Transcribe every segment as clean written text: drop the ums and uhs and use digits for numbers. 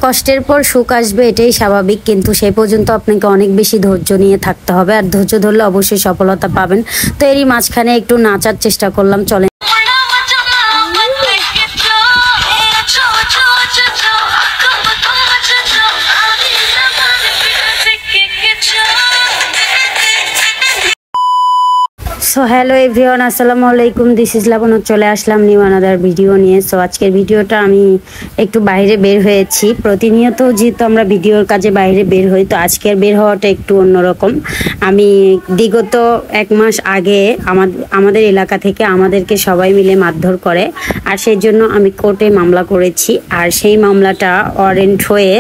কষ্টের পর সুখ আসবে, এটাই স্বাভাবিক, কিন্তু সেই পর্যন্ত আপনাকে অনেক বেশি ধৈর্য নিয়ে থাকতে হবে। আর ধৈর্য ধরলে অবশ্যই সফলতা পাবেন। তো এরই মাঝখানে একটু নাচার চেষ্টা করলাম, চলেন। সো হ্যালো এভরিওয়ান, আসসালামু আলাইকুম, দিস ইজ লাবণ। চলে আসলাম নিউ আনাদার ভিডিও নিয়ে। সো আজকের ভিডিওটা আমি একটু বাইরে বের হয়েছি। প্রতিনিয়ত যেহেতু আমরা ভিডিওর কাজে বাইরে বের হই, তো আজকের বের হওয়াটা একটু অন্যরকম। আমি বিগত 1 মাস আগে আমাদের এলাকা থেকে আমাদেরকে সবাই মিলে মারধর করে, আর সেই জন্য আমি কোর্টে মামলা করেছি। আর সেই মামলাটা ওয়ারেন্ট হয়ে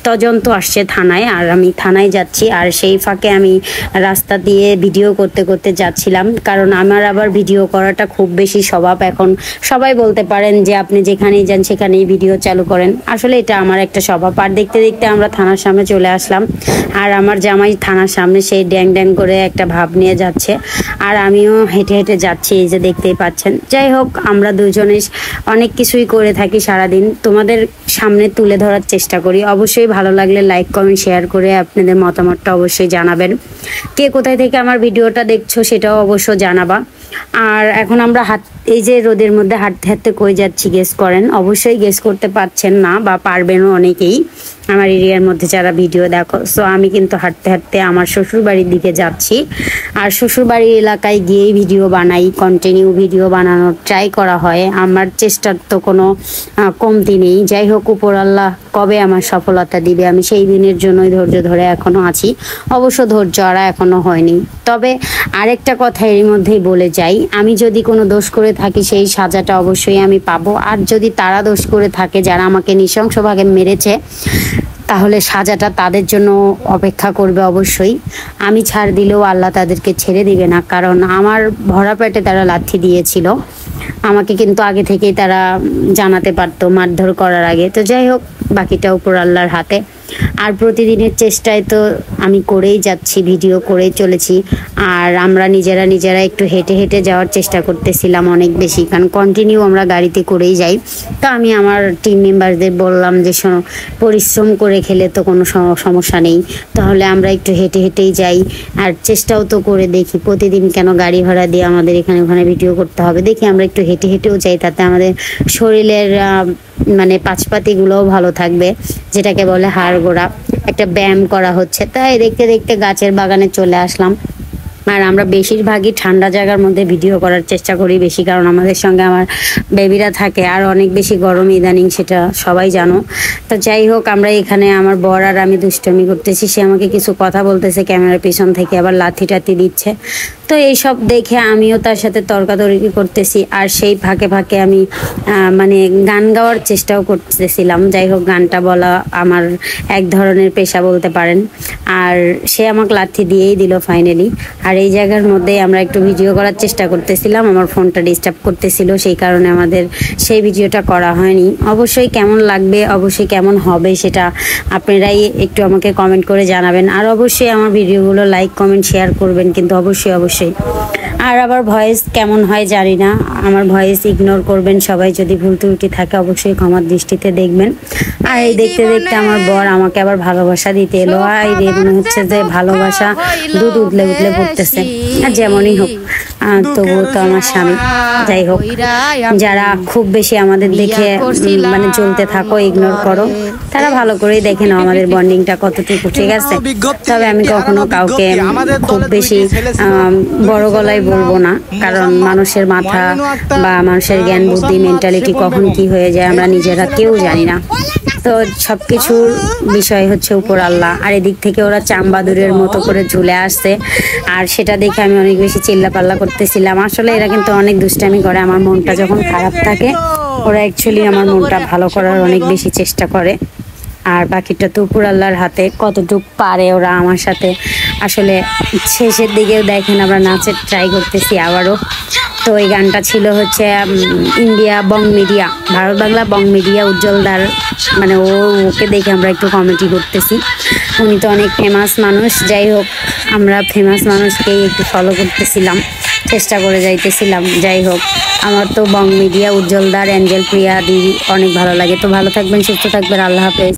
তদন্ত আসছে থানায়, আর আমি থানায় যাচ্ছি। আর সেই ফাঁকে আমি রাস্তা দিয়ে ভিডিও করতে করতে যাচ্ছিলাম, কারণ আমার আবার ভিডিও করাটা খুব বেশি স্বভাব। এখন সবাই বলতে পারেন যে আপনি যেখানেই যান সেখানেই ভিডিও চালু করেন, আসলে এটা আমার একটা স্বভাব। আর দেখতে দেখতে আমরা থানার সামনে চলে আসলাম, আর আমার জামাই থানার সামনে সেই ড্যাং ড্যাং করে একটা ভাব নিয়ে যাচ্ছে, আর আমিও হেঁটে হেঁটে যাচ্ছি, এই যে দেখতেই পাচ্ছেন। যাই হোক, আমরা দুজনে অনেক কিছুই করে থাকি সারাদিন, তোমাদের সামনে তুলে ধরার চেষ্টা করি। অবশ্যই ভালো লাগলে লাইক কমেন্ট শেয়ার করে আপনাদের মতামতটা অবশ্যই জানাবেন। কে কোথায় থেকে আমার ভিডিওটা দেখছো সেটাও অবশ্য জানাবা। আর এখন আমরা এই যে রোদের মধ্যে হাঁটতে হাঁটতে কই যাচ্ছি গেস করেন? অবশ্যই গেস করতে পারছেন না, বা পারবেনও অনেকেই আমার এরিয়ার মধ্যে যারা ভিডিও দেখো। সো আমি কিন্তু হাঁটতে হাঁটতে আমার শ্বশুর বাড়ির দিকে যাচ্ছি। আর শ্বশুর বাড়ির এলাকায় গিয়েই ভিডিও বানাই, কন্টিনিউ ভিডিও বানানোর ট্রাই করা হয়। আমার চেষ্টার তো কোনো কমতি নেই। যাই হোক, উপর আল্লাহ কবে আমার সফলতা দিবে, আমি সেই দিনের জন্যই ধৈর্য ধরে এখনো আছি। অবশ্য ধৈর্য আর এখনো হয়নি। তবে আরেকটা কথা এর মধ্যেই বলে যাই, আমি যদি কোনো দোষ করে থাকি সেই সাজাটা অবশ্যই আমি পাবো। আর যদি তারা দোষ করে থাকে, যারা আমাকে নৃশংসভাবে মেরেছে, তাহলে সাজাটা তাদের জন্য অপেক্ষা করবে অবশ্যই। আমি ছাড় দিলেও আল্লাহ তাদেরকে ছেড়ে দিবে না, কারণ আমার ভরা পেটে তারা লাথি দিয়েছিল। আমাকে কিন্তু আগে থেকেই তারা জানাতে পারতো মারধর করার আগে। তো যাই হোক, বাকিটা উপর আল্লাহর হাতে। আর প্রতিদিনের চেষ্টায় তো আমি করেই যাচ্ছি, ভিডিও করেই চলেছি। আর আমরা নিজেরা একটু হেঁটে হেঁটে যাওয়ার চেষ্টা করতেছিলাম অনেক বেশি, কারণ কন্টিনিউ আমরা গাড়িতে করেই যাই। তো আমি আমার টিম মেম্বারদের বললাম যে শোনো, পরিশ্রম করে খেলে তো কোনো সমস্যা নেই, তাহলে আমরা একটু হেঁটে হেঁটেই যাই। আর চেষ্টাও তো করে দেখি, প্রতিদিন কেন গাড়ি ভাড়া দিয়ে আমাদের এখানে ওখানে ভিডিও করতে হবে। দেখি আমরা একটু হেঁটে হেঁটেও যাই, তাতে আমাদের শরীরের মানে পাঁচপাতিগুলোও ভালো থাকবে, যেটাকে বলে হাড় গোড়া, একটা ব্যায়াম করা হচ্ছে। তাই দেখতে দেখতে গাছের বাগানে চলে আসলাম। আর আমরা বেশিরভাগই ঠান্ডা জায়গার মধ্যে ভিডিও করার চেষ্টা করি বেশি, কারণ আমাদের সঙ্গে আমার বেবিরা থাকে, আর অনেক বেশি গরম ইদানিং, সেটা সবাই জানো। তো যাই হোক, আমরা এখানে আমার বর আর আমি দুষ্টমি করতেছি। সে আমাকে কিছু কথা বলতেছে ক্যামেরার পিছন থেকে, আবার লাথি টাথি দিচ্ছে। তো এইসব দেখে আমিও তার সাথে তর্কাতর্কি করতেছি, আর সেই ফাঁকে ফাঁকে আমি মানে গান গাওয়ার চেষ্টাও করতেছিলাম। যাই হোক, গানটা বলা আমার এক ধরনের পেশা বলতে পারেন। আর সে আমাকে লাথি দিয়েই দিল ফাইনালি। আর এই জায়গার মধ্যে আমরা একটু ভিডিও করার চেষ্টা করতেছিলাম, আমার ফোনটা ডিস্টার্ব করতেছিল, সেই কারণে আমাদের সেই ভিডিওটা করা হয়নি। অবশ্যই কেমন লাগবে, অবশ্যই কেমন হবে, সেটা আপনারাই একটু আমাকে কমেন্ট করে জানাবেন। আর অবশ্যই আমার ভিডিওগুলো লাইক কমেন্ট শেয়ার করবেন, কিন্তু অবশ্যই। আর আবার ভয়েস কেমন হয় জানি না, আমার ভয়েস ইগনোর করবেন সবাই। যদি ভুল ত্রুটি থাকে অবশ্যই ক্ষমার দৃষ্টিতে দেখবেন। আর এই দেখতে দেখতে আমার বর আমাকে আবার ভালোবাসা দিতে এলো। আর এই মনে হচ্ছে যে ভালোবাসা দুধ উতলে উতলে পড়তেছে। আর যেমনই হোক, তবুও তো আমার স্বামী। যাই হোক, যারা খুব বেশি আমাদের দেখে মানে চলতে থাকো, ইগনোর করো, তারা ভালো করেই দেখে নাও আমাদের বন্ডিংটা কতটুকু, ঠিক আছে? তবে আমি কখনো কাউকে খুব বেশি বড় গলায় বলবো না, কারণ মানুষের মাথা বা মানুষের জ্ঞান বুদ্ধি মেন্টালিটি কখন কি হয়ে যায় আমরা নিজেরা কেউ জানি না। তো সবকিছুর বিষয় হচ্ছে উপর আল্লাহ। আর এদিক থেকে ওরা চামবাদুরের মতো করে ঝুলে আসছে, আর সেটা দেখে আমি অনেক বেশি চিল্লাপাল্লা করতেছিলাম। আসলে এরা কিন্তু অনেক দুষ্টামি করে। আমার মনটা যখন খারাপ থাকে, ওরা অ্যাকচুয়ালি আমার মনটা ভালো করার অনেক বেশি চেষ্টা করে। আর বাকিটা তো উপর আল্লাহর হাতে, কতটুক পারে ওরা আমার সাথে। আসলে শেষের দিকেও দেখেন আমরা নাচের ট্রাই করতেছি আবারও। তো এই গানটা ছিল হচ্ছে ইন্ডিয়া বং মিডিয়া, ভারত বাংলা বং মিডিয়া উজ্জ্বলদার, মানে ওকে দেখে আমরা একটু কমেডি করতেছি। উনি তো অনেক ফেমাস মানুষ। যাই হোক, আমরা ফেমাস মানুষকেই একটু ফলো করতেছিলাম, চেষ্টা করে যাইতেছিলাম। যাই হোক, আমার তো বং মিডিয়া উজ্জ্বলদার, অ্যাঞ্জেল প্রিয়া দিদি অনেক ভালো লাগে। তো ভালো থাকবেন, সুস্থ থাকবেন, আল্লাহ হাফেজ।